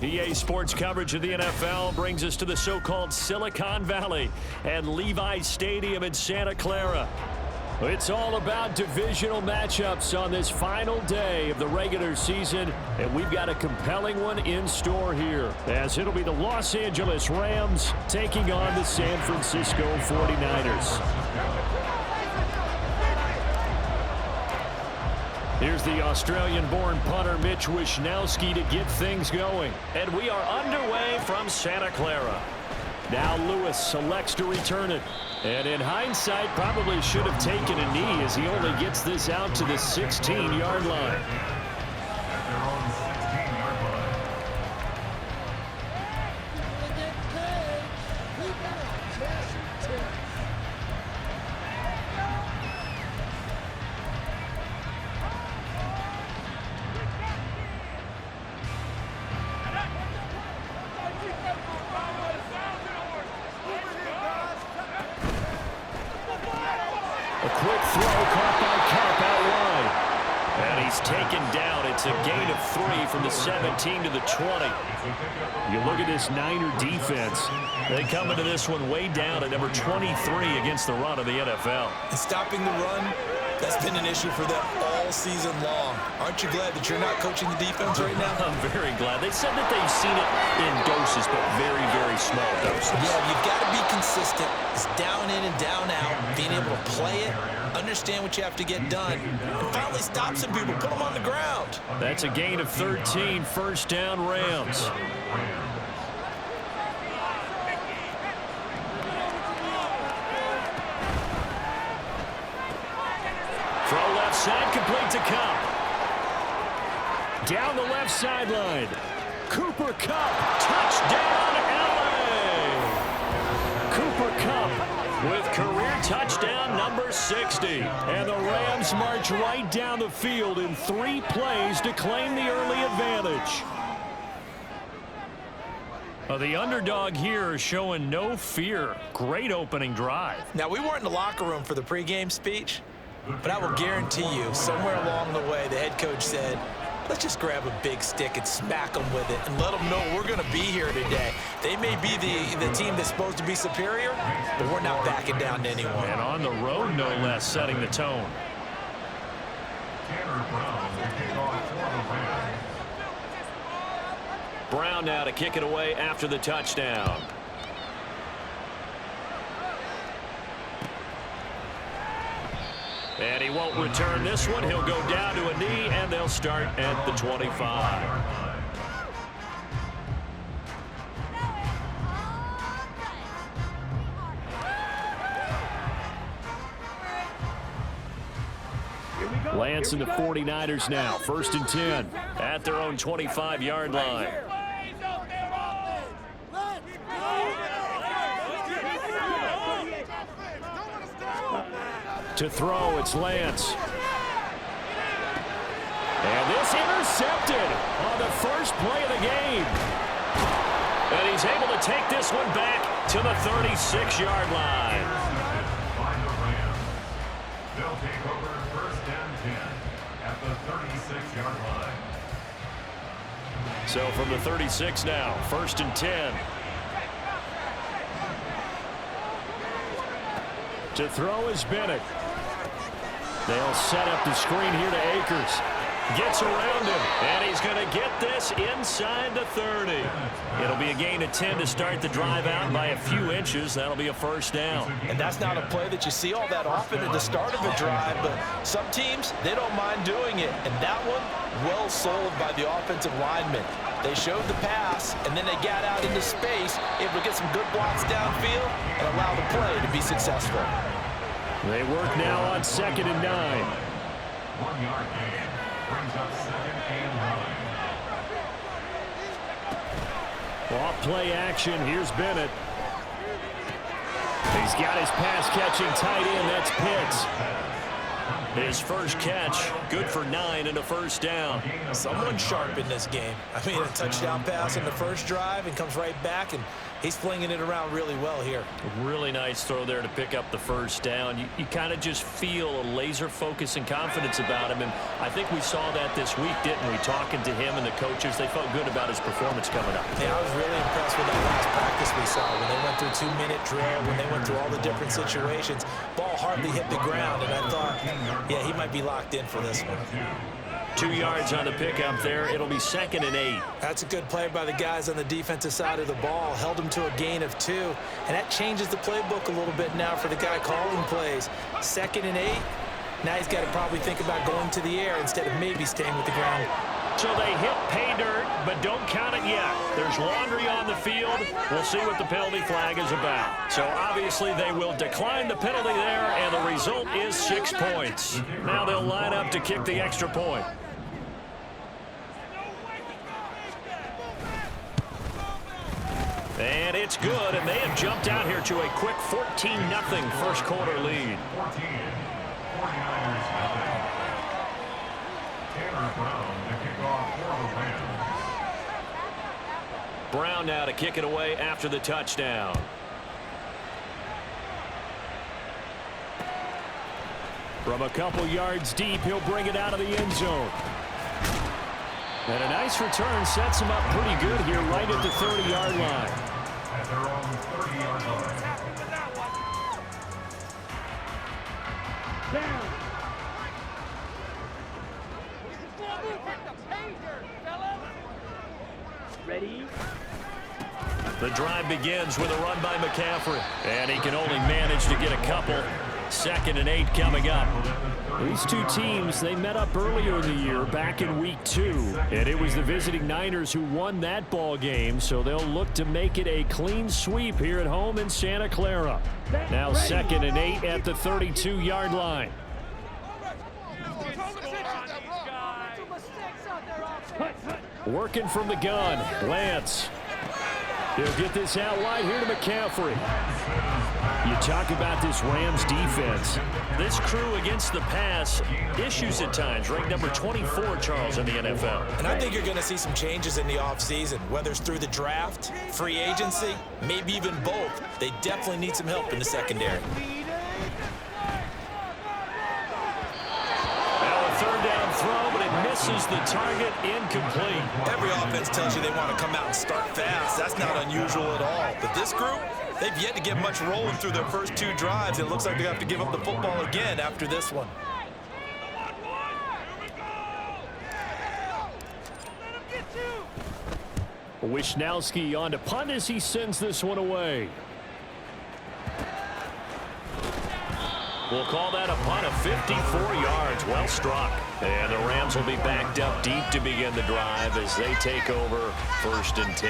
EA Sports coverage of the NFL brings us to the so-called Silicon Valley and Levi's Stadium in Santa Clara. It's all about divisional matchups on this final day of the regular season, and we've got a compelling one in store here, as it'll be the Los Angeles Rams taking on the San Francisco 49ers. Here's the Australian-born punter Mitch Wishnowsky to get things going. And we are underway from Santa Clara. Now Lewis selects to return it. And in hindsight, probably should have taken a knee as he only gets this out to the 16-yard line. A quick throw caught by Cup out wide. And he's taken down. It's a gain of 3 from the 17 to the 20. You look at this Niner defense. They come into this one way down at number 23 against the run of the NFL. And stopping the run, that's been an issue for them all season long. Aren't you glad that you're not coaching the defense right now? I'm very glad. They said that they've seen it in doses, but very, very small doses. Yeah, you've got to be consistent. It's down in and down out, being able to play it, understand what you have to get done, and finally stop some people, put them on the ground. That's a gain of 13, first down Rams. Throw left side, complete to Cup. Down the left sideline. Cooper Kupp, touchdown LA! Cooper Kupp with career touchdown number 60. And the Rams march right down the field in 3 plays to claim the early advantage. The underdog here is showing no fear. Great opening drive. Now, we weren't in the locker room for the pregame speech, but I will guarantee you, somewhere along the way, the head coach said, let's just grab a big stick and smack them with it and let them know we're going to be here today. They may be the team that's supposed to be superior, but we're not backing down to anyone. And on the road, no less, setting the tone. Brown now to kick it away after the touchdown. And he won't return this one. He'll go down to a knee, and they'll start at the 25. Lance and the 49ers now, 1st and 10 at their own 25-yard line. To throw, it's Lance. And this intercepted on the first play of the game. And he's able to take this one back to the 36-yard line. They'll take over 1st and 10 at the 36-yard line. So from the 36 now, 1st and 10. To throw is Bennett. They'll set up the screen here to Akers. Gets around him, and he's going to get this inside the 30. It'll be a gain of 10 to start the drive out by a few inches. That'll be a first down. And that's not a play that you see all that often at the start of a drive, but some teams, they don't mind doing it. And that one, well sold by the offensive lineman. They showed the pass, and then they got out into space, able to get some good blocks downfield and allow the play to be successful. They work now on 2nd and 9. 1-yard gain brings up 2nd and 9. Off play action. Here's Bennett. He's got his pass-catching tight end. That's Pitts. His first catch, good for 9 and a first down. Someone sharp in this game. I mean, a touchdown pass in the first drive and comes right back and He's flinging it around really well here. Really nice throw there to pick up the first down. You kind of just feel a laser focus and confidence about him, and I think we saw that this week, didn't we? Talking to him and the coaches, they felt good about his performance coming up. Yeah, I was really impressed with that last practice we saw when they went through 2-minute drill, when they went through all the different situations. Ball hardly hit the ground, and I thought, yeah, he might be locked in for this one. 2 yards on the pickup there. It'll be 2nd and 8. That's a good play by the guys on the defensive side of the ball. Held him to a gain of 2. And that changes the playbook a little bit now for the guy calling plays. 2nd and 8. Now he's got to probably think about going to the air instead of maybe staying with the ground. So they hit pay dirt, but don't count it yet. There's laundry on the field. We'll see what the penalty flag is about. So obviously they will decline the penalty there, and the result is 6 points. Now they'll line up to kick the extra point. And it's good, and they have jumped out here to a quick 14-0 first quarter lead. 14, 49ers nothing. Tanner Brown to kick off for the Rams. Brown now to kick it away after the touchdown. From a couple yards deep, he'll bring it out of the end zone. And a nice return sets him up pretty good here right at the 30-yard line. At their own 30-yard line. Ready? The drive begins with a run by McCaffrey. And he can only manage to get a couple. 2nd and 8 coming up. These two teams, they met up earlier in the year, back in week 2. And it was the visiting Niners who won that ball game, so they'll look to make it a clean sweep here at home in Santa Clara. Now 2nd and 8 at the 32-yard line. Working from the gun, Lance. He'll get this out wide here to McCaffrey. You talk about this Rams defense. This crew against the pass, issues at times. Ranked number 24, Charles, in the NFL. And I think you're going to see some changes in the offseason, whether it's through the draft, free agency, maybe even both. They definitely need some help in the secondary. Now a third down throw, but it misses the target, incomplete. Every offense tells you they want to come out and start fast. That's not unusual at all. But this group, they've yet to get much rolling through their first 2 drives. It looks like they have to give up the football again after this one. Wishnowski on to punt as he sends this one away. We'll call that a punt of 54 yards. Well struck. And the Rams will be backed up deep to begin the drive as they take over 1st and 10.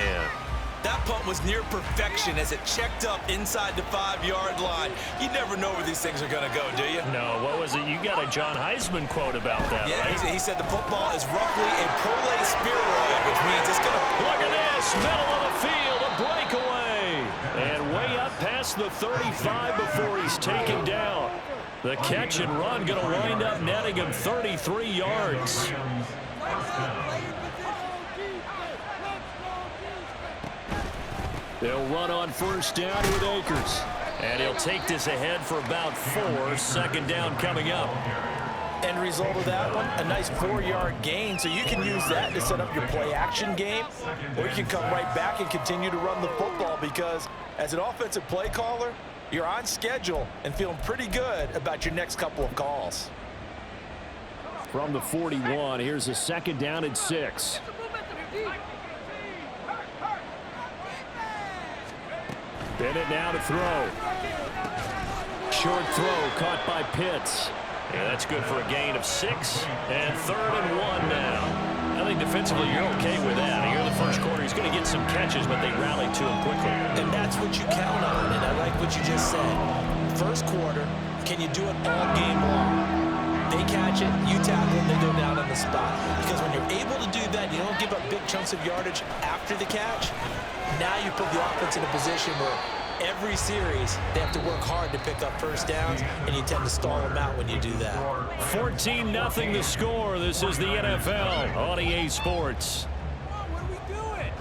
That punt was near perfection as it checked up inside the 5-yard line. You never know where these things are going to go, do you? No, what was it? You got a John Heisman quote about that, yeah, right? He said the football is roughly a prolate spheroid, which means it's going to... Look at this, middle of the field, a breakaway. And way up past the 35 before he's taken down. The catch and run going to wind up netting him 33 yards. They'll run on 1st down with Akers. And he'll take this ahead for about 4. 2nd down coming up. End result of that one, a nice 4-yard gain. So you can use that to set up your play-action game, or you can come right back and continue to run the football because as an offensive play caller, you're on schedule and feeling pretty good about your next couple of calls. From the 41, here's a 2nd down and 6. Bennett now to throw. Short throw caught by Pitts. Yeah, that's good for a gain of 6. And 3rd and 1 now. I think defensively you're okay with that. Here in the first quarter, he's going to get some catches, but they rallied to him quickly. And that's what you count on, and I like what you just said. First quarter, can you do it all game long? They catch it, you tackle them, they go down on the spot. Because when you're able to do that, you don't give up big chunks of yardage after the catch. Now you put the offense in a position where every series they have to work hard to pick up 1st downs, and you tend to stall them out when you do that. 14-0 the score. This is the NFL on EA Sports. What are we doing?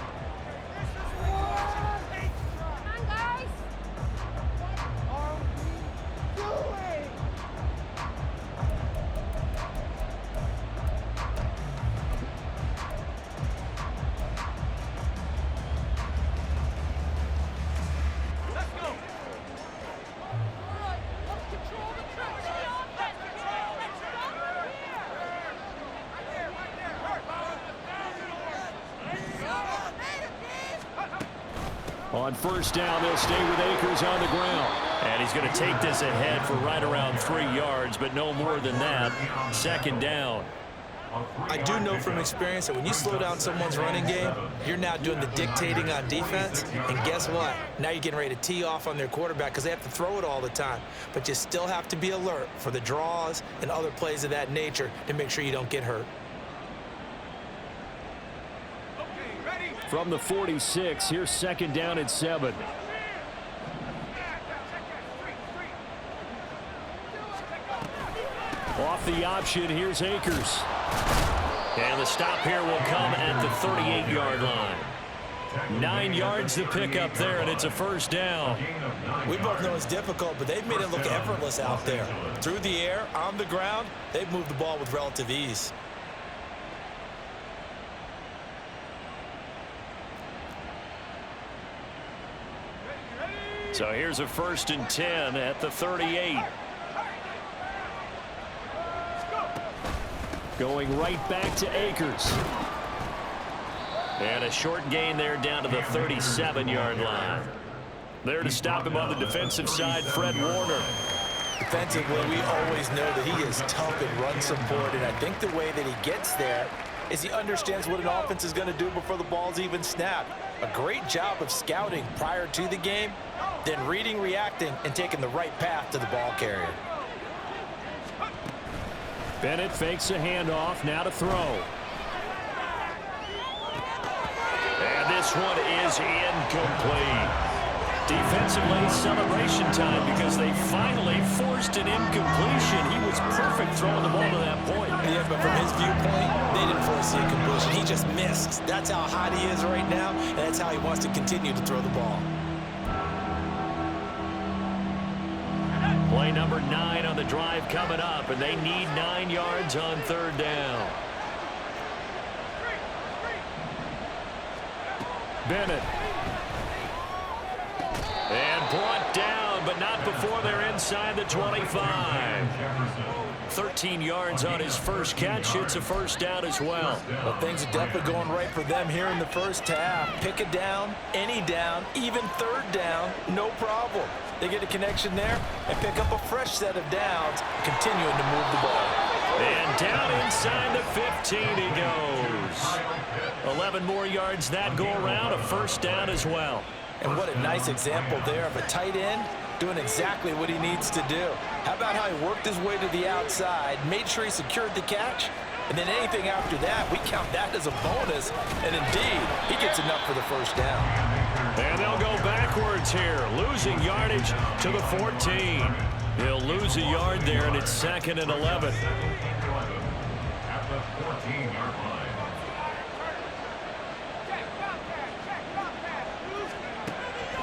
On first down, they'll stay with Akers on the ground. And he's going to take this ahead for right around 3 yards, but no more than that. Second down. I do know from experience that when you slow down someone's running game, you're now doing the dictating on defense. And guess what? Now you're getting ready to tee off on their quarterback because they have to throw it all the time. But you still have to be alert for the draws and other plays of that nature to make sure you don't get hurt. From the 46, here's second down and 7. Off the option, here's Akers. And the stop here will come at the 38-yard line. 9 yards to pick up there, and it's a first down. We both know it's difficult, but they've made it look effortless out there. Through the air, on the ground, they've moved the ball with relative ease. So here's a 1st and 10 at the 38. Going right back to Akers. And a short gain there down to the 37-yard line. There to stop him on the defensive side, Fred Warner. Defensively, we always know that he is tough in run support, and I think the way that he gets there is he understands what an offense is going to do before the ball's even snapped. A great job of scouting prior to the game, then reading, reacting, and taking the right path to the ball carrier. Bennett fakes a handoff, now to throw. And this one is incomplete. Defensively, celebration time because they finally forced an incompletion. He was perfect throwing the ball to that point. Yeah, but from his viewpoint, they didn't force the incompletion. He just missed. That's how hot he is right now, and that's how he wants to continue to throw the ball. Play number 9 on the drive coming up, and they need 9 yards on third down. Bennett. And brought down, but not before they're inside the 25. 13 yards on his first catch. It's a first down as well. Well, things are definitely going right for them here in the first half. Pick a down, any down, even third down, no problem. They get a connection there and pick up a fresh set of downs, continuing to move the ball. And down inside the 15 he goes. 11 more yards that go around, a first down as well. And what a nice example there of a tight end doing exactly what he needs to do. How about how he worked his way to the outside, made sure he secured the catch, and then anything after that, we count that as a bonus. And indeed, he gets enough for the first down. And they'll go backwards here, losing yardage to the 14. He'll lose a yard there, and it's 2nd and 11. At the 14-yard line.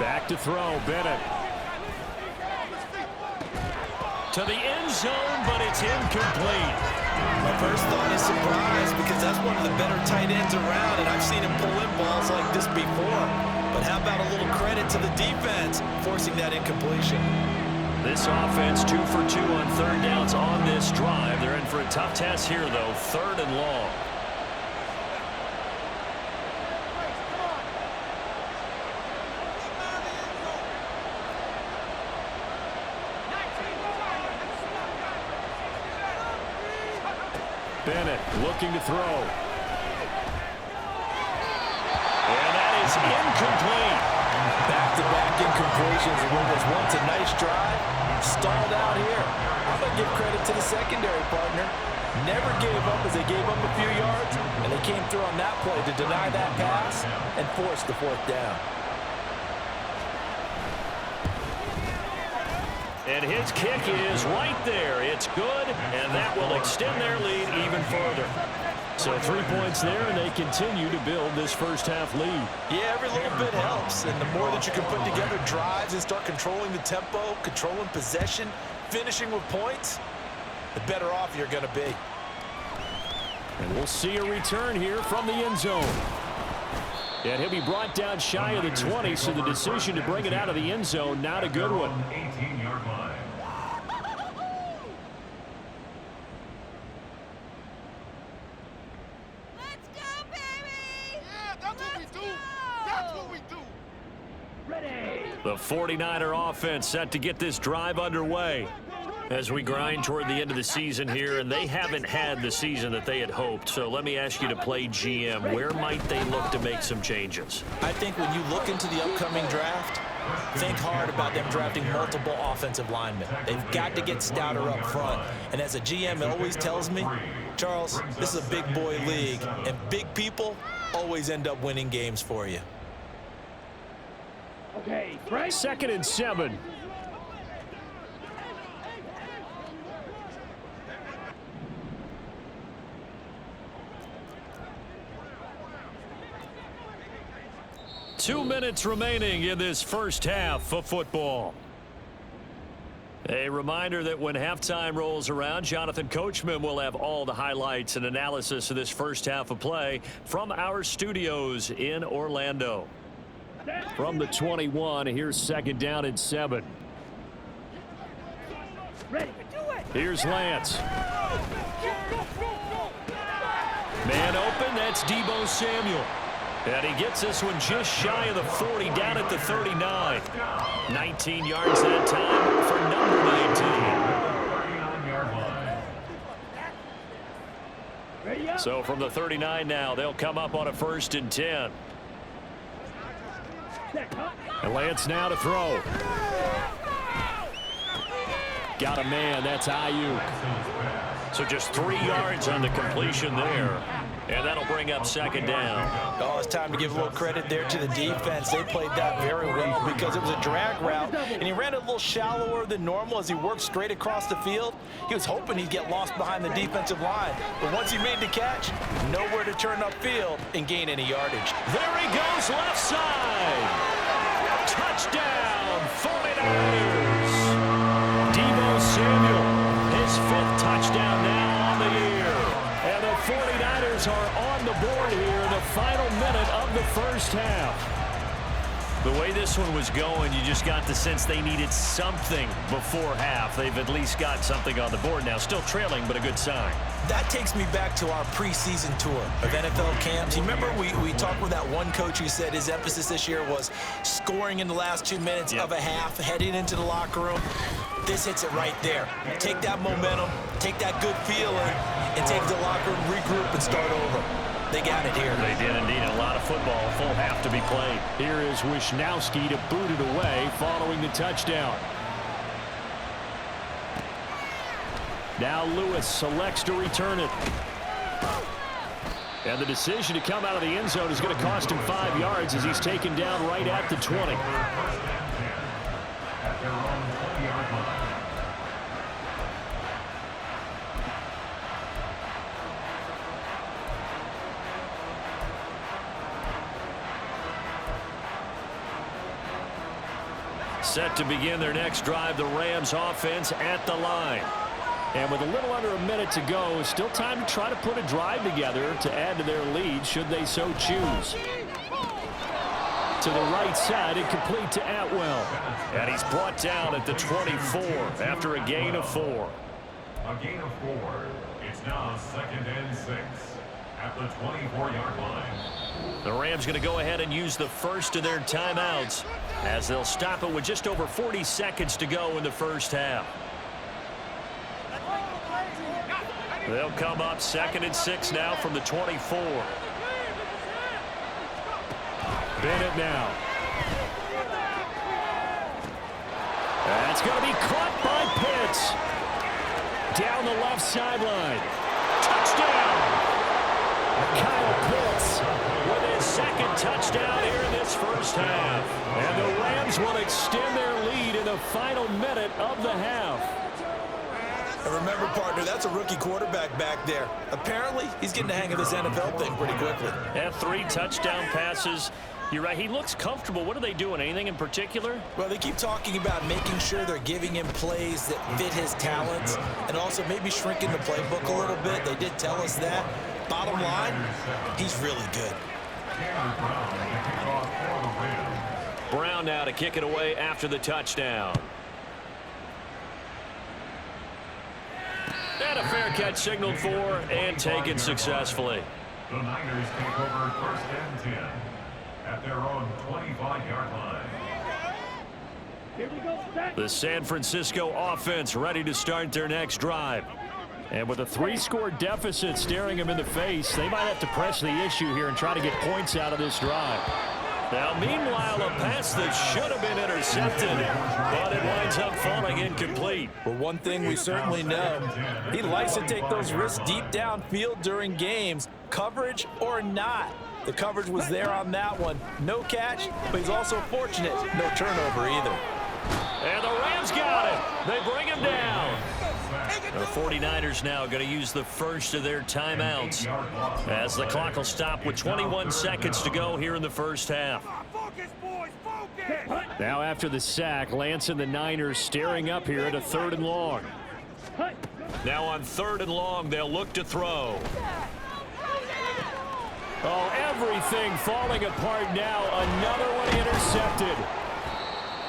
Back to throw, Bennett. To the end zone, but it's incomplete. My first thought is surprise because that's one of the better tight ends around, and I've seen him pull in balls like this before. But how about a little credit to the defense forcing that incompletion? This offense 2 for 2 on third downs on this drive. They're in for a tough test here, though. 3rd and long. Bennett looking to throw. And that is incomplete. Back-to-back incompletions in what was once a nice drive. Stalled out here. I'm going to give credit to the secondary partner. Never gave up as they gave up a few yards, and they came through on that play to deny that pass and force the 4th down. And his kick is right there. It's good, and that will extend their lead even further. So 3 points there, and they continue to build this first half lead. Yeah, every little bit helps, and the more that you can put together drives and start controlling the tempo, controlling possession, finishing with points, the better off you're going to be. And we'll see a return here from the end zone. And he'll be brought down shy of the 20, so the decision to bring it out of the end zone, not a good one. 18-yard line. Let's go, baby! Yeah, that's what we do. That's what we do. The 49er offense set to get this drive underway as we grind toward the end of the season here, and they haven't had the season that they had hoped. So let me ask you to play GM. Where might they look to make some changes? I think when you look into the upcoming draft, think hard about them drafting multiple offensive linemen. They've got to get stouter up front. And as a GM, it always tells me, Charles, this is a big boy league, and big people always end up winning games for you. Okay, 2nd and 7. Two minutes remaining in this first half of football. A reminder that when halftime rolls around, Jonathan Coachman will have all the highlights and analysis of this first half of play from our studios in Orlando. From the 21, here's 2nd down and 7. Here's Lance. Man open, that's Deebo Samuel. And he gets this one just shy of the 40, down at the 39. 19 yards that time for number 19. So from the 39 now, they'll come up on a 1st and 10. And Lance now to throw. Got a man, that's Ayuk. So just 3 yards on the completion there. And that'll bring up 2nd down. Oh, it's time to give a little credit there to the defense. They played that very well because it was a drag route, and he ran a little shallower than normal as he worked straight across the field. He was hoping he'd get lost behind the defensive line. But once he made the catch, nowhere to turn upfield and gain any yardage. There he goes, left side. Touchdown, 49ers. Deebo Samuel, his 5th touchdown now on the year. And the 49ers are on the board here in the final minute of the first half. The way this one was going, you just got the sense they needed something before half. They've at least got something on the board now. Still trailing, but a good sign. That takes me back to our preseason tour of NFL camps. You remember we talked with that one coach who said his emphasis this year was scoring in the last 2 minutes of a half, heading into the locker room. This hits it right there. Take that momentum, take that good feeling, and take the locker room, regroup, and start over. They got it here. They did indeed. A lot of football, full half to be played. Here is Wisnowski to boot it away following the touchdown. Now Lewis selects to return it. And the decision to come out of the end zone is going to cost him 5 yards as he's taken down right at the 20. At their own 20-yard line. Set to begin their next drive, the Rams offense at the line. And with a little under a minute to go, still time to try to put a drive together to add to their lead should they so choose. To the right side and complete to Atwell. And he's brought down at the 24 after a gain of 4. A gain of 4. It's now 2nd and 6 at the 24-yard line. The Rams going to go ahead and use the first of their timeouts as they'll stop it with just over 40 seconds to go in the first half. They'll come up 2nd and 6 now from the 24. Bennett now. That's going to be caught by Pitts. Down the left sideline. Touchdown! Kyle Pitts with his 2nd touchdown here in this first half. And the Rams will extend their lead in the final minute of the half. And remember, partner, that's a rookie quarterback back there. Apparently, he's getting the hang of this NFL thing pretty quickly. And 3 touchdown passes. You're right, he looks comfortable. What are they doing? Anything in particular? Well, they keep talking about making sure they're giving him plays that fit his talents and also maybe shrinking the playbook a little bit. They did tell us that. Bottom line, he's really good. Brown now to kick it away after the touchdown. And a fair catch signaled for and taken successfully. The Niners take over 1st and 10 at their own 25-yard line. The San Francisco offense ready to start their next drive. And with a 3-score deficit staring them in the face, they might have to press the issue here and try to get points out of this drive. Now, meanwhile, a pass that should have been intercepted, but it winds up falling incomplete. Well, one thing we certainly know, he likes to take those risks deep downfield during games, coverage or not. The coverage was there on that one. No catch, but he's also fortunate. No turnover either. And the Rams got it. They bring him down. The 49ers now going to use the first of their timeouts as the clock will stop with 21 seconds to go here in the first half. Now after the sack, Lance and the Niners staring up here at a 3rd and long. Now on 3rd and long, they'll look to throw. Oh, everything falling apart now. Another one intercepted.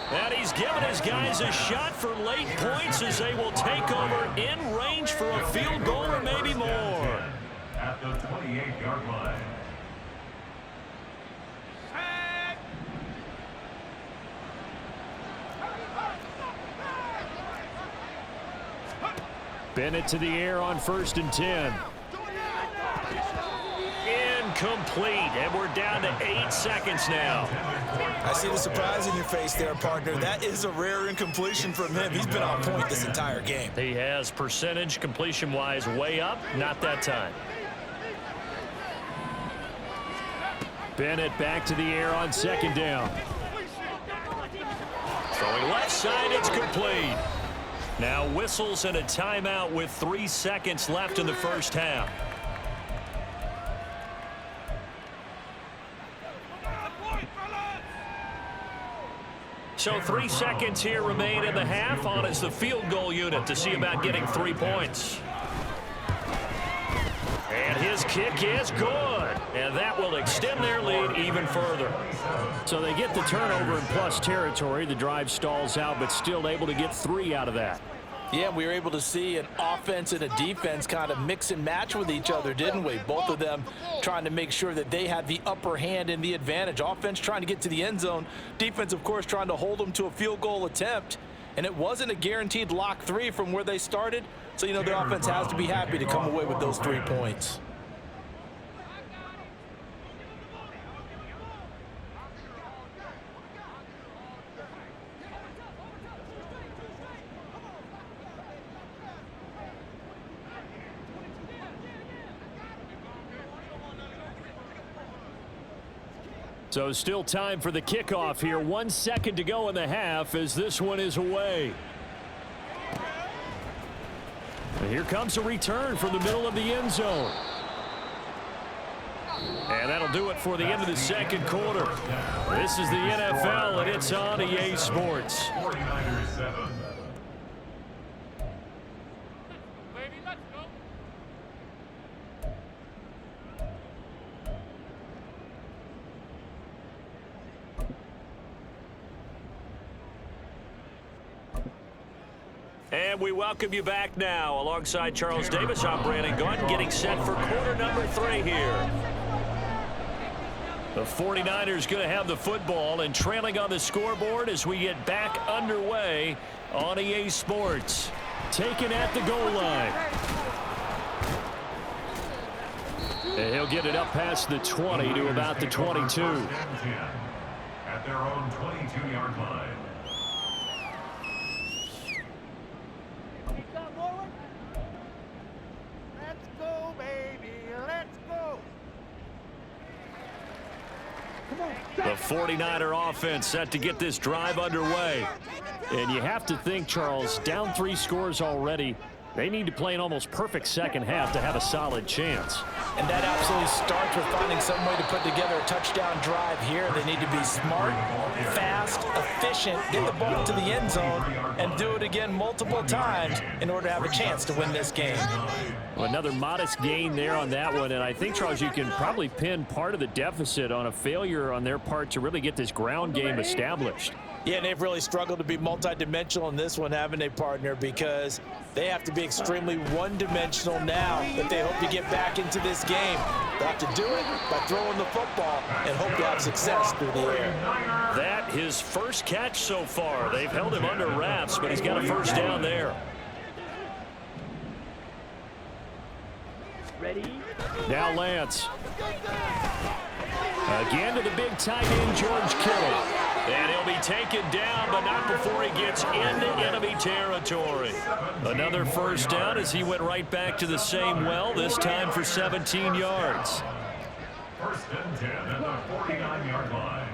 And he's given his guys a shot for late points as they will take over in range for a field goal or maybe more. At the 28-yard line. Bennett to the air on 1st and 10. Incomplete, and we're down to 8 seconds now. I see the surprise in your face there, partner. That is a rare incompletion from him. He's been on point this entire game. He has percentage completion-wise way up, not that time. Bennett back to the air on 2nd down. Throwing left side, it's complete. Now whistles and a timeout with 3 seconds left in the first half. So 3 seconds here remain in the half. On is the field goal unit to see about getting 3 points. And his kick is good. And that will extend their lead even further. So they get the turnover in plus territory. The drive stalls out, but still able to get 3 out of that. Yeah, we were able to see an offense and a defense kind of mix and match with each other, didn't we? Both of them trying to make sure that they had the upper hand and the advantage. Offense trying to get to the end zone. Defense, of course, trying to hold them to a field goal attempt. And it wasn't a guaranteed lock 3 from where they started. So, you know, the offense has to be happy to come away with those 3 points. So still time for the kickoff here. 1 second to go in the half as this one is away. And here comes a return from the middle of the end zone. And that'll do it for the end of the second quarter. This is the NFL, and it's on EA Sports. 49ers 7. And we welcome you back now. Alongside Charles Davis, I'm Brandon Gaudin, getting set for quarter number 3 here. The 49ers going to have the football and trailing on the scoreboard as we get back underway on EA Sports. Taken at the goal line. And he'll get it up past the 20 to about the 22. At their own 22-yard line. The 49er offense set to get this drive underway. And you have to think, Charles, down 3 scores already. They need to play an almost perfect second half to have a solid chance. And that absolutely starts with finding some way to put together a touchdown drive here. They need to be smart, fast, efficient, get the ball to the end zone, and do it again multiple times in order to have a chance to win this game. Well, another modest gain there on that one, and I think, Charles, you can probably pin part of the deficit on a failure on their part to really get this ground game established. Yeah, and they've really struggled to be multidimensional in this one, haven't they, partner? Because they have to be extremely one-dimensional now that they hope to get back into this game. They'll have to do it by throwing the football and hope to have success through the air. That his first catch so far. They've held him under wraps, but he's got a first down there. Ready? Now Lance. Again to the big tight end, George Kittle. And he'll be taken down, but not before he gets into enemy territory. Another first down as he went right back to the same well, this time for 17 yards. First and 10 at the 49-yard line.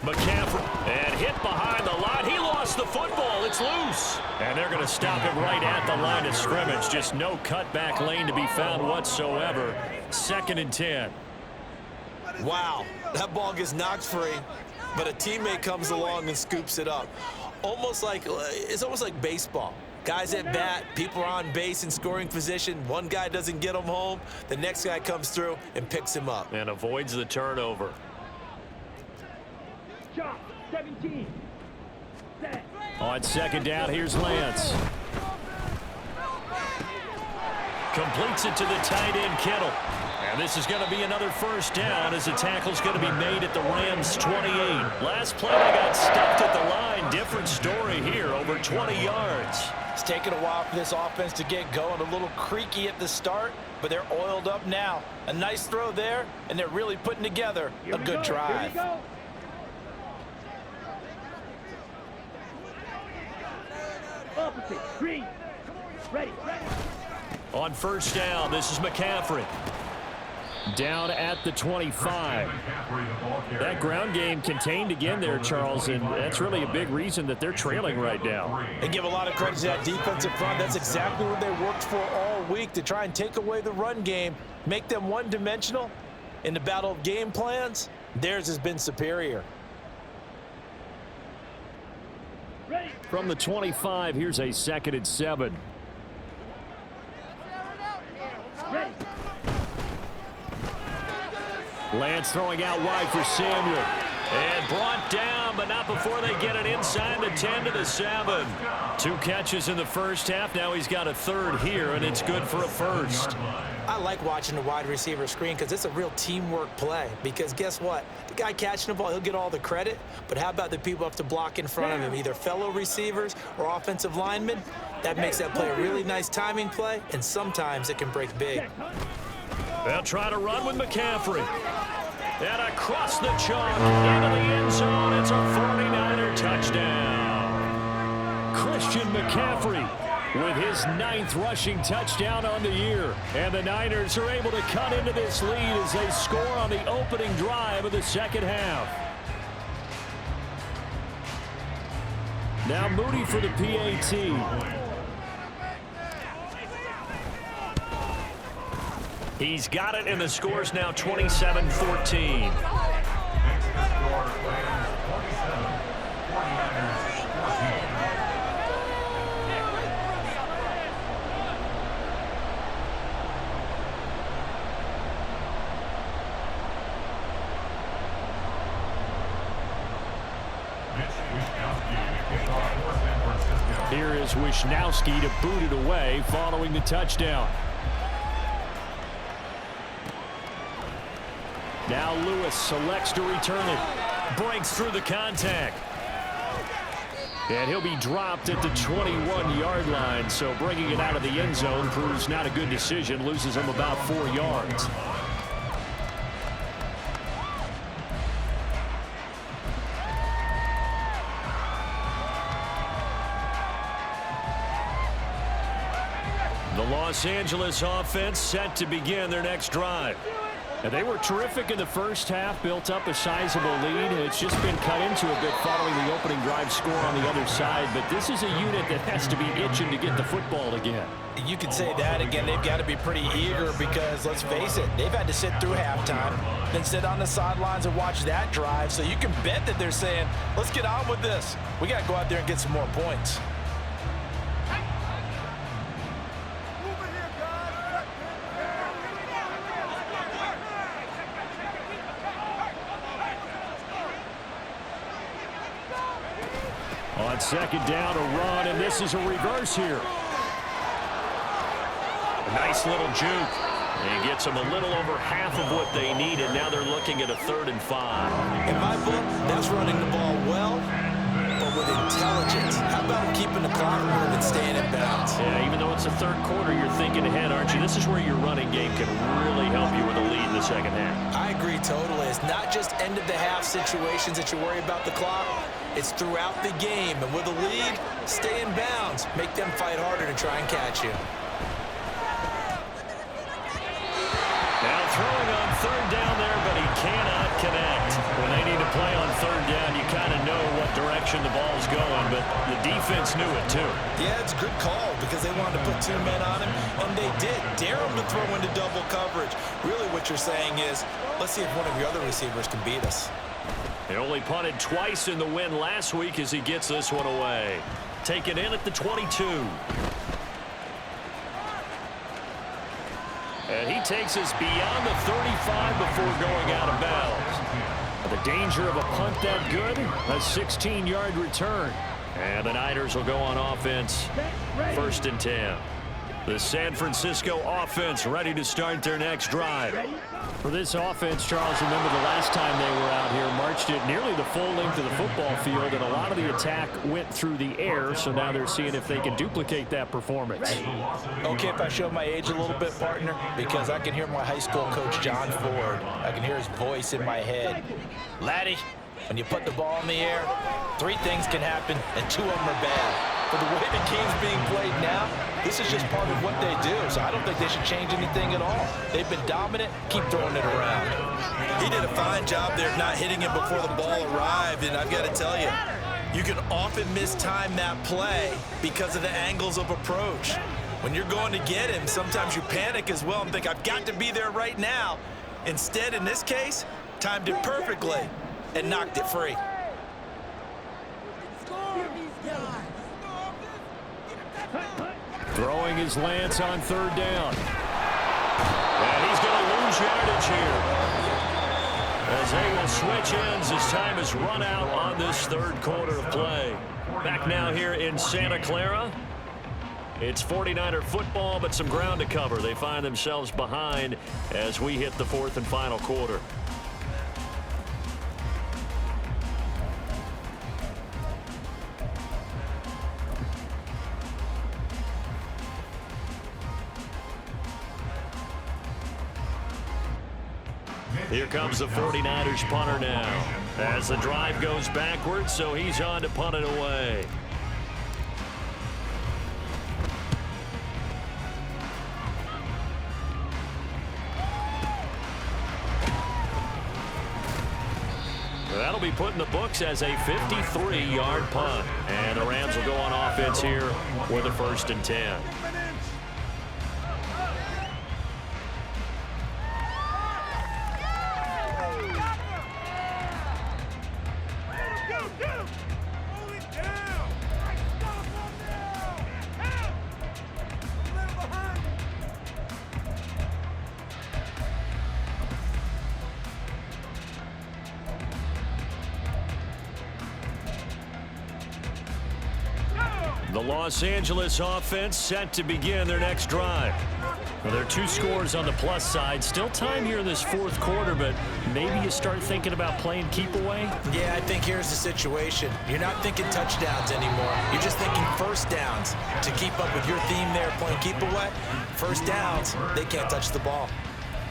McCaffrey, and hit behind the line. He lost the football. It's loose. And they're going to stop him right at the line of scrimmage. Just no cutback lane to be found whatsoever. Second and 10. Wow, that ball gets knocked free, but a teammate comes along and scoops it up. It's almost like baseball. Guys at bat, people are on base in scoring position. One guy doesn't get him home. The next guy comes through and picks him up. And avoids the turnover. Shot, 17. Set. On second down, here's Lance. Completes it to the tight end, Kittle. And this is going to be another first down as the tackle's going to be made at the Rams' 28. Last play, they got stuffed at the line. Different story here, over 20 yards. It's taken a while for this offense to get going. A little creaky at the start, but they're oiled up now. A nice throw there, and they're really putting together a good drive. Opposite, green. Ready. On first down, this is McCaffrey. Down at the 25. That ground game contained again there, Charles, and that's really a big reason that they're trailing right now. And give a lot of credit to that defensive front. That's exactly what they worked for all week, to try and take away the run game, make them one-dimensional. In the battle of game plans, theirs has been superior. From the 25, here's a second and 7. Ready. Lance throwing out wide for Samuel. And brought down, but not before they get it inside the 10 to the 7. 2 catches in the first half. Now he's got a third here, and it's good for a first. I like watching the wide receiver screen because it's a real teamwork play. Because guess what? The guy catching the ball, he'll get all the credit. But how about the people who have to block in front of him, either fellow receivers or offensive linemen? That makes that play a really nice timing play, and sometimes it can break big. They'll try to run with McCaffrey. And across the chalk into the end zone. It's a 49er touchdown. Christian McCaffrey with his 9th rushing touchdown on the year. And the Niners are able to cut into this lead as they score on the opening drive of the second half. Now Moody for the PAT. He's got it, and the score's now 27-14. Here is Wishnowski to boot it away following the touchdown. Now Lewis selects to return it. Breaks through the contact. And he'll be dropped at the 21-yard line. So bringing it out of the end zone proves not a good decision. Loses him about 4 yards. The Los Angeles offense set to begin their next drive. And they were terrific in the first half, built up a sizable lead. It's just been cut into a bit following the opening drive score on the other side. But this is a unit that has to be itching to get the football again. You can say that again. They've got to be pretty eager because, let's face it, they've had to sit through halftime, then sit on the sidelines and watch that drive. So you can bet that they're saying, let's get on with this. We got to go out there and get some more points. On second down, a run, and this is a reverse here. A nice little juke. And gets them a little over half of what they needed. Now they're looking at a 3rd and 5. In my book, that's running the ball well, but with intelligence. How about him keeping the clock moving and staying in bounds? Yeah, even though it's the 3rd quarter, you're thinking ahead, aren't you? This is where your running game can really help you with a lead in the 2nd half. I agree totally. It's not just end-of-the-half situations that you worry about the clock. It's throughout the game. And with a lead, stay in bounds. Make them fight harder to try and catch you. Now throwing on 3rd down there, but he cannot connect. When they need to play on 3rd down, you kind of know what direction the ball's going, but the defense knew it too. Yeah, it's a good call because they wanted to put 2 men on him, and they did. Dare him to throw into double coverage. Really what you're saying is, let's see if one of your other receivers can beat us. They only punted twice in the win last week as he gets this one away. Taken in at the 22. And he takes us beyond the 35 before going out of bounds. The danger of a punt that good, a 16-yard return. And the Niners will go on offense, 1st and 10. The San Francisco offense ready to start their next drive. For this offense, Charles, remember the last time they were out here, marched it nearly the full length of the football field, and a lot of the attack went through the air, so now they're seeing if they can duplicate that performance. Okay, if I show my age a little bit, partner, because I can hear my high school coach, John Ford. I can hear his voice in my head. Laddie, when you put the ball in the air, 3 things can happen, and 2 of them are bad. For the way the game's being played now, this is just part of what they do, so I don't think they should change anything at all. They've been dominant. Keep throwing it around. He did a fine job there of not hitting it before the ball arrived, and I've got to tell you, you can often mistime that play because of the angles of approach. When you're going to get him, sometimes you panic as well and think, I've got to be there right now. Instead, in this case, timed it perfectly and knocked it free. Throwing his Lance on 3rd down. And he's going to lose yardage here, as they will switch ends as time has run out on this 3rd quarter of play. Back now here in Santa Clara. It's 49er football, but some ground to cover. They find themselves behind as we hit the 4th and final quarter. Here comes the 49ers punter now as the drive goes backwards, so he's on to punt it away. That'll be put in the books as a 53-yard punt. And the Rams will go on offense here with a 1st and 10. The Los Angeles offense set to begin their next drive. Well, there are 2 scores on the plus side. Still time here in this 4th quarter, but maybe you start thinking about playing keep away? Yeah, I think here's the situation. You're not thinking touchdowns anymore. You're just thinking 1st downs. To keep up with your theme there, playing keep away, 1st downs, they can't touch the ball.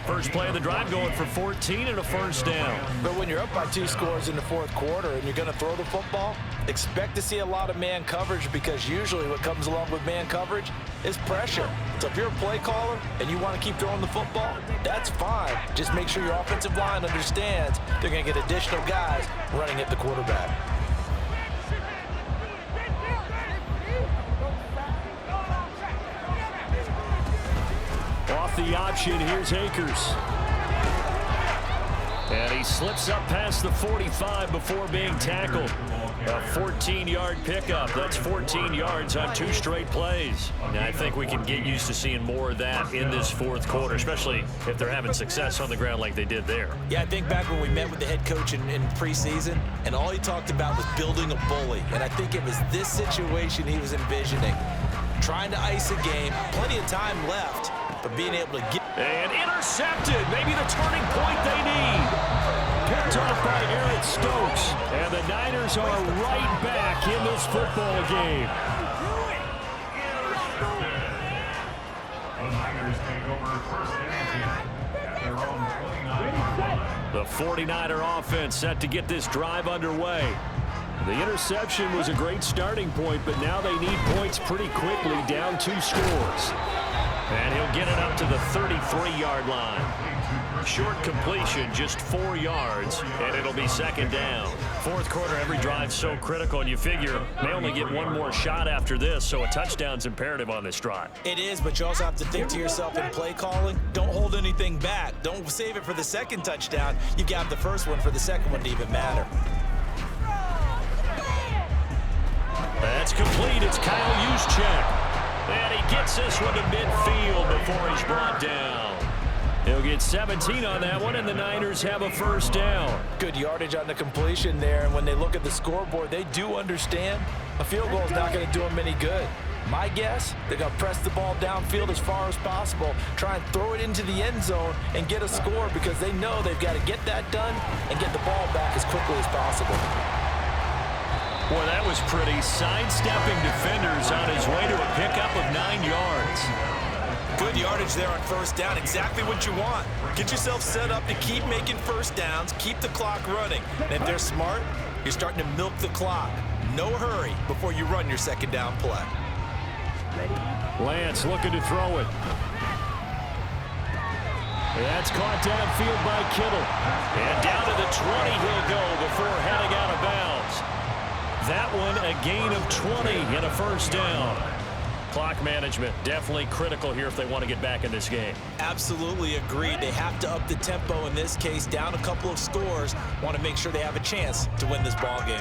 First play of the drive going for 14 and a 1st down. But when you're up by 2 scores in the 4th quarter and you're going to throw the football, expect to see a lot of man coverage, because usually what comes along with man coverage is pressure. So if you're a play caller and you want to keep throwing the football, that's fine. Just make sure your offensive line understands they're going to get additional guys running at the quarterback. Off the option, here's Akers. And he slips up past the 45 before being tackled. A 14-yard pickup. That's 14 yards on 2 straight plays. And I think we can get used to seeing more of that in this 4th quarter, especially if they're having success on the ground like they did there. Yeah, I think back when we met with the head coach in preseason, and all he talked about was building a bully. And I think it was this situation he was envisioning. Trying to ice a game, plenty of time left, but being able to get... And intercepted. Maybe the turning point they need. Picked off by Eric Stokes. And the Niners are right back in this football game. The Niners take over first and 10 at their own 29-yard line. The 49er offense set to get this drive underway. The interception was a great starting point, but now they need points pretty quickly, down 2 scores. And he'll get it up to the 33-yard line. Short completion, just 4 yards, and it'll be second down. Fourth quarter, every drive's so critical, and you figure they only get one more shot after this, so a touchdown's imperative on this drive. It is, but you also have to think to yourself in play calling, don't hold anything back. Don't save it for the second touchdown. You've got the first one for the second one to even matter. That's complete. It's Kyle Juszczyk. And he gets this one to midfield before he's brought down. He'll get 17 on that one, and the Niners have a first down. Good yardage on the completion there, and when they look at the scoreboard, they do understand a field goal is not going to do them any good. My guess, they're going to press the ball downfield as far as possible, try and throw it into the end zone and get a score because they know they've got to get that done and get the ball back as quickly as possible. Boy, that was pretty. Sidestepping defenders on his way to a pickup of 9 yards. Good yardage there on first down. Exactly what you want. Get yourself set up to keep making first downs, keep the clock running. And if they're smart, you're starting to milk the clock. No hurry before you run your second down play. Lance looking to throw it. That's caught downfield by Kittle. And down to the 20 he'll go before heading out of bounds. That one a gain of 20 and a first down. Clock management definitely critical here if they want to get back in this game. Absolutely agreed. They have to up the tempo in this case, down a couple of scores. Want to make sure they have a chance to win this ball game.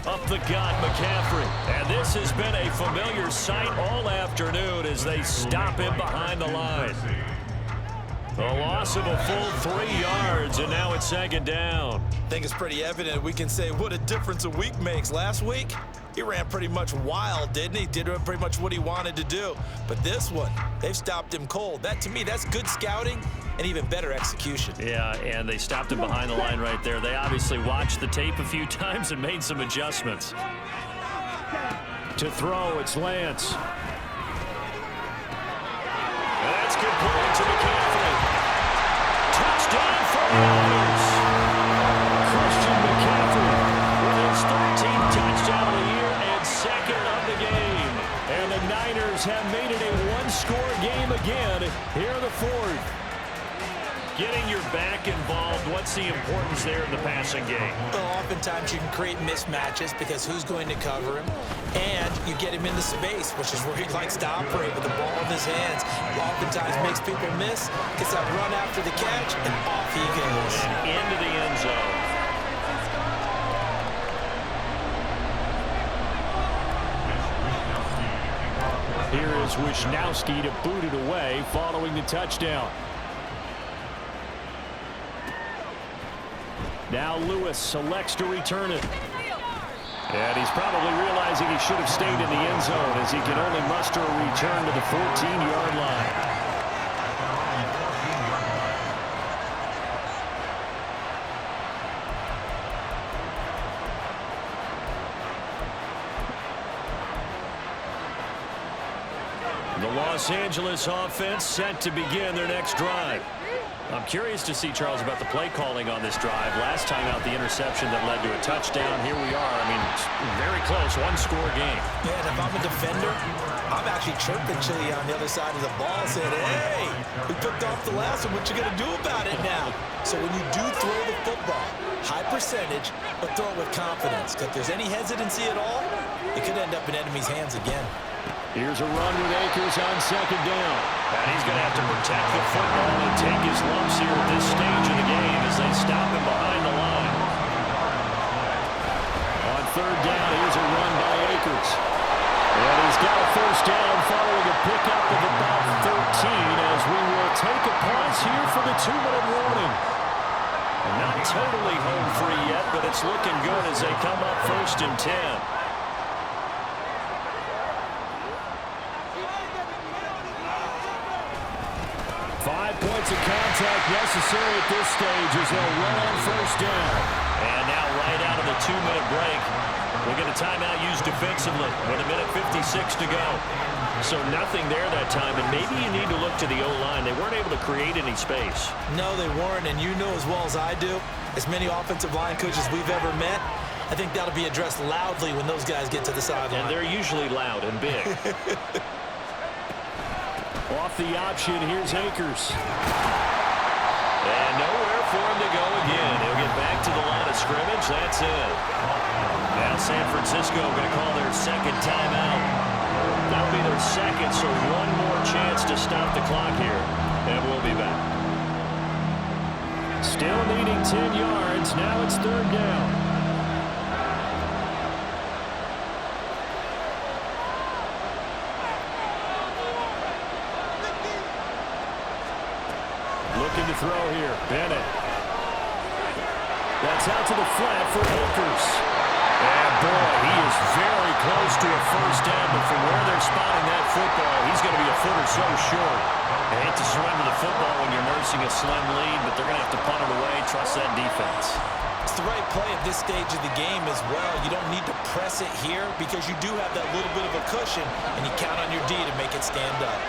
Up the gut, McCaffrey. And this has been a familiar sight all afternoon as they stop him behind the line. A loss of a full 3 yards, and now it's second down. I think it's pretty evident we can say what a difference a week makes. Last week, he ran pretty much wild, didn't he? Did pretty much what he wanted to do. But this one, they've stopped him cold. That, to me, that's good scouting and even better execution. Yeah, and they stopped him behind the line right there. They obviously watched the tape a few times and made some adjustments. To throw, it's Lance. That's complete to McCaffrey. Touchdown for the Niners. Christian McCaffrey with his 13th touchdown of the year and second of the game. And the Niners have made it a one-score game again here in the fourth. Getting your back involved, what's the importance there in the passing game? Well, oftentimes you can create mismatches because who's going to cover him, and you get him into space, which is where he likes to operate with the ball in his hands. Oftentimes makes people miss, gets that run after the catch, and off he goes. Into the end zone. Here is Wisnowski to boot it away following the touchdown. Now Lewis selects to return it. And he's probably realizing he should have stayed in the end zone as he can only muster a return to the 14-yard line. The Los Angeles offense set to begin their next drive. I'm curious to see, Charles, about the play calling on this drive. Last time out, the interception that led to a touchdown. Here we are. I mean, it's very close, one-score game. Yeah, and if I'm a defender, I'm actually chirping Chili on the other side of the ball, saying, hey, we picked off the last one. What you going to do about it now? So when you do throw the football, high percentage, but throw it with confidence. Because if there's any hesitancy at all, it could end up in enemy's hands again. Here's a run with Akers on second down. And he's going to have to protect the football and take his lumps here at this stage of the game as they stop him behind the line. On third down, here's a run by Akers. And he's got a first down following a pickup of about 13 as we will take a pause here for the 2-minute warning. And not totally home free yet, but it's looking good as they come up 1st and 10. Offensive contact necessary at this stage as they'll run on first down. And now right out of the 2-minute break, we'll get a timeout used defensively with 1:56 to go. So nothing there that time, and maybe you need to look to the O-line. They weren't able to create any space. No, they weren't, and you know as well as I do, as many offensive line coaches we've ever met, I think that'll be addressed loudly when those guys get to the sideline. And they're usually loud and big. Off the option, here's Akers. And nowhere for him to go again. He'll get back to the line of scrimmage. That's it. Now San Francisco going to call their second timeout. That'll be their second, so one more chance to stop the clock here. And we'll be back. Still needing 10 yards. Now it's third down. Looking to throw here. Bennett. That's out to the flat for Akers. And boy, he is very close to a first down, but from where they're spotting that football, he's going to be a foot or so short. I hate to surrender the football when you're nursing a slim lead, but they're going to have to punt it away. Trust that defense. It's the right play at this stage of the game as well. You don't need to press it here because you do have that little bit of a cushion, and you count on your D to make it stand up.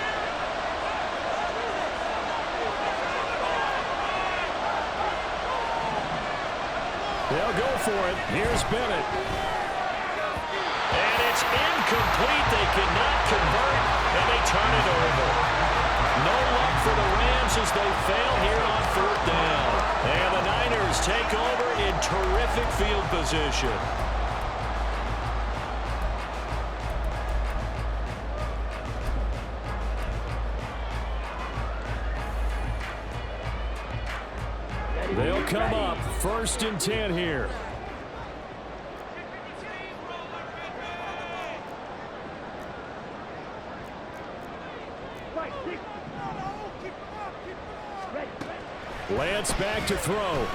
They'll go for it. Here's Bennett. And it's incomplete. They could not convert, and they turn it over. No luck for the Rams as they fail here on fourth down. And the Niners take over in terrific field position. They'll come up 1st and 10 here. Lance back to throw.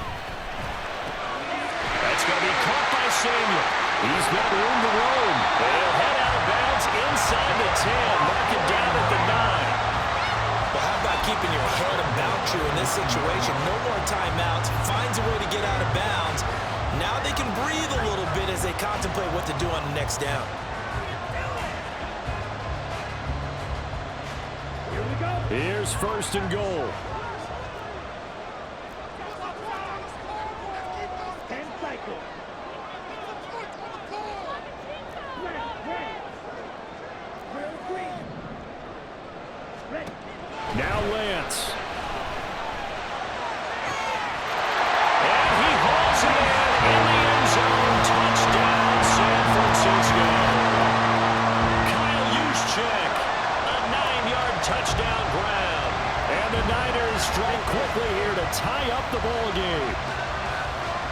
That's going to be caught by Samuel. He's got room to roam. They'll head out of bounds inside the 10, mark it down at the 9. Well, how about keeping your head about you in this situation? No more timeouts. Finds a way to get out of bounds. Now they can breathe a little bit as they contemplate what to do on the next down. Here we go. Here's 1st and goal. 10 cycles. Ready. Now Lance. And he hauls it in the end zone. Touchdown, San Francisco. Kyle Juszczyk, a 9-yard touchdown grab. And the Niners strike quickly here to tie up the ball game.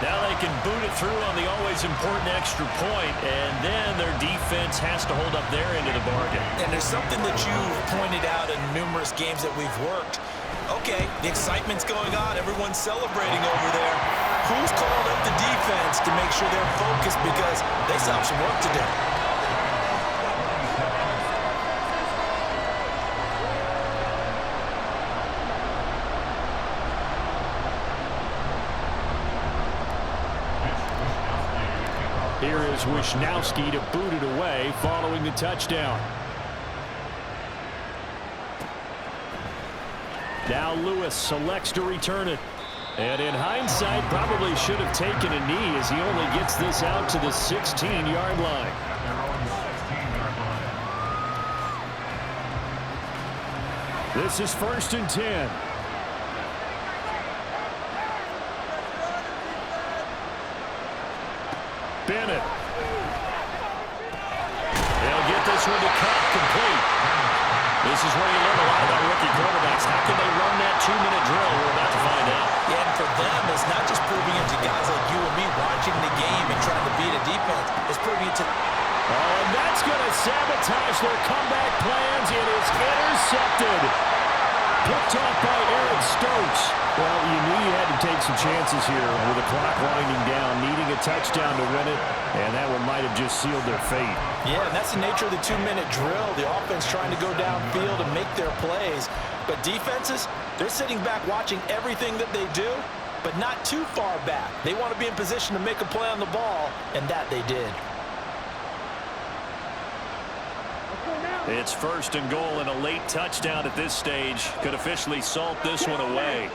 Now they can boot it through on the always important extra point, and then their defense has to hold up their end of the bargain. And there's something that you've pointed out in numerous games that we've worked. Okay, the excitement's going on. Everyone's celebrating over there. Who's calling up the defense to make sure they're focused because they still have some work to do? Here is Wisnowski to boot it away following the touchdown. Now Lewis selects to return it. And in hindsight, probably should have taken a knee as he only gets this out to the 16-yard line. This is 1st and 10. Bennett. They'll get this one to cut complete. This is where you learn a lot about rookie quarterbacks. How can they run that 2-minute drill? We're about to find out. Yeah, and for them, it's not just proving it to guys like you and me watching the game and trying to beat a defense. It's proving it to... Oh, and that's going to sabotage their comeback plans. It is intercepted. Picked off by Eric Stokes. Well, you knew you had to take some chances here with the clock winding down, needing a touchdown to win it, and that one might have just sealed their fate. Yeah, and that's the nature of the 2-minute drill. The offense trying to go downfield and make their plays. But defenses, they're sitting back watching everything that they do, but not too far back. They want to be in position to make a play on the ball, and that they did. It's 1st and goal, and a late touchdown at this stage could officially salt this one away.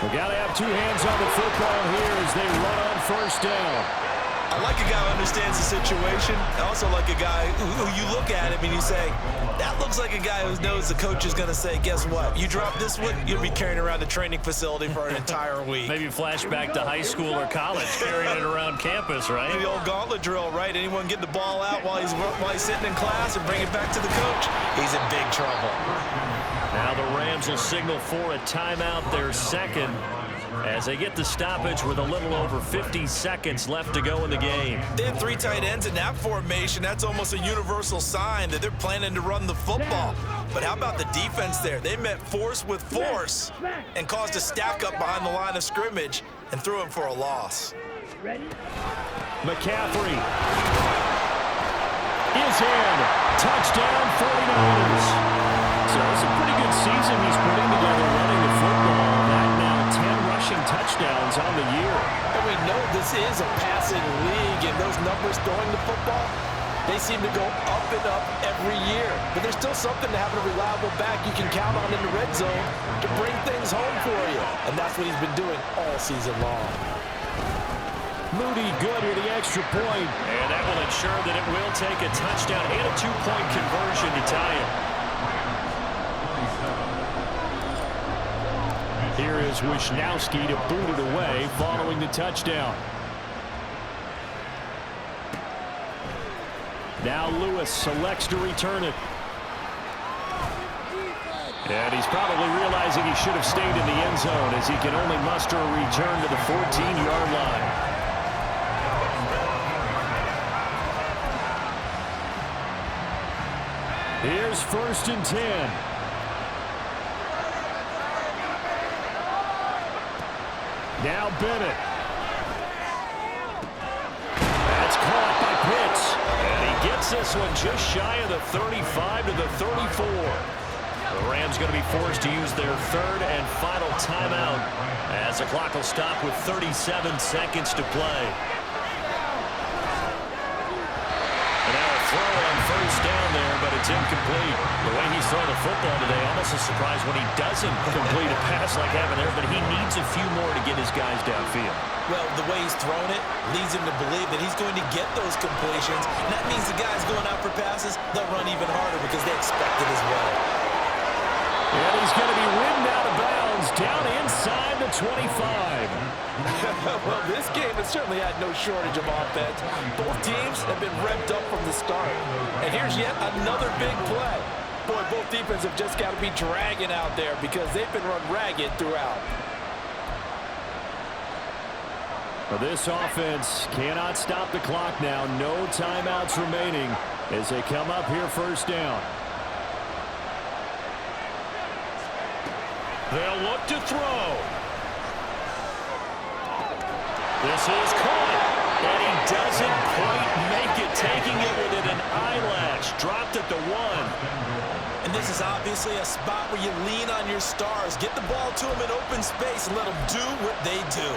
We got to have two hands on the football here as they run on 1st down. I like a guy who understands the situation. I also like a guy who you look at him and you say, that looks like a guy who knows the coach is going to say, guess what? You drop this one, you'll be carrying around the training facility for an entire week. Maybe flashback to high school or college, carrying it around campus, right? The old gauntlet drill, right? Anyone get the ball out while he's sitting in class and bring it back to the coach? He's in big trouble. Now the Rams will signal for a timeout, their second, as they get the stoppage with a little over 50 seconds left to go in the game. They have 3 tight ends in that formation. That's almost a universal sign that they're planning to run the football. But how about the defense there? They met force with force and caused a stack up behind the line of scrimmage and threw him for a loss. Ready? McCaffrey is in. Touchdown 49ers. So it's a pretty good season he's putting together running the football. That now 10 rushing touchdowns on the year. And we know this is a passing league, and those numbers throwing the football, they seem to go up and up every year. But there's still something to having a reliable back you can count on in the red zone to bring things home for you. And that's what he's been doing all season long. Moody good with the extra point. And that will ensure that it will take a touchdown and a 2-point conversion to tie it. Here is Wisnowski to boot it away following the touchdown. Now Lewis selects to return it. And he's probably realizing he should have stayed in the end zone as he can only muster a return to the 14-yard line. Here's 1st and 10. Now Bennett. That's caught by Pitts. And he gets this one just shy of the 35 to the 34. The Rams going to be forced to use their 3rd and final timeout as the clock will stop with 37 seconds to play. And now a throw on 1st down there, but it's incomplete. The way he's throwing the football today, almost a surprise when he doesn't complete a pass like having there, but he needs a few more to get his guys downfield. Well, the way he's thrown it leads him to believe that he's going to get those completions. And that means the guys going out for passes, they'll run even harder because they expect it as well. And he's going to be ridden out of bounds down inside the 25. Well, this game has certainly had no shortage of offense. Both teams have been revved up from the start. And here's yet another big play. Boy, both defenses have just got to be dragging out there because they've been run ragged throughout. Well, this offense cannot stop the clock now. No timeouts remaining as they come up here 1st down. They'll look to throw. This is caught. And he doesn't quite make it, taking it within an eyelash. Dropped at the 1. And this is obviously a spot where you lean on your stars. Get the ball to them in open space and let them do what they do.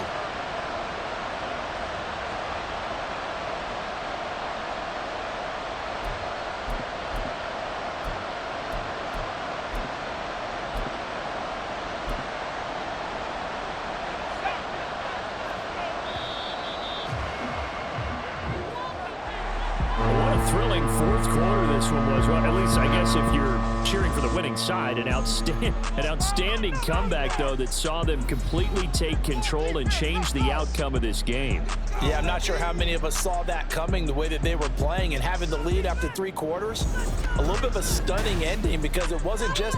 Thrilling 4th quarter this one was. Well, at least I guess if you're cheering for the winning side, an outstanding comeback though that saw them completely take control and change the outcome of this game. Yeah, I'm not sure how many of us saw that coming, the way that they were playing and having the lead after 3 quarters. A little bit of a stunning ending because it wasn't just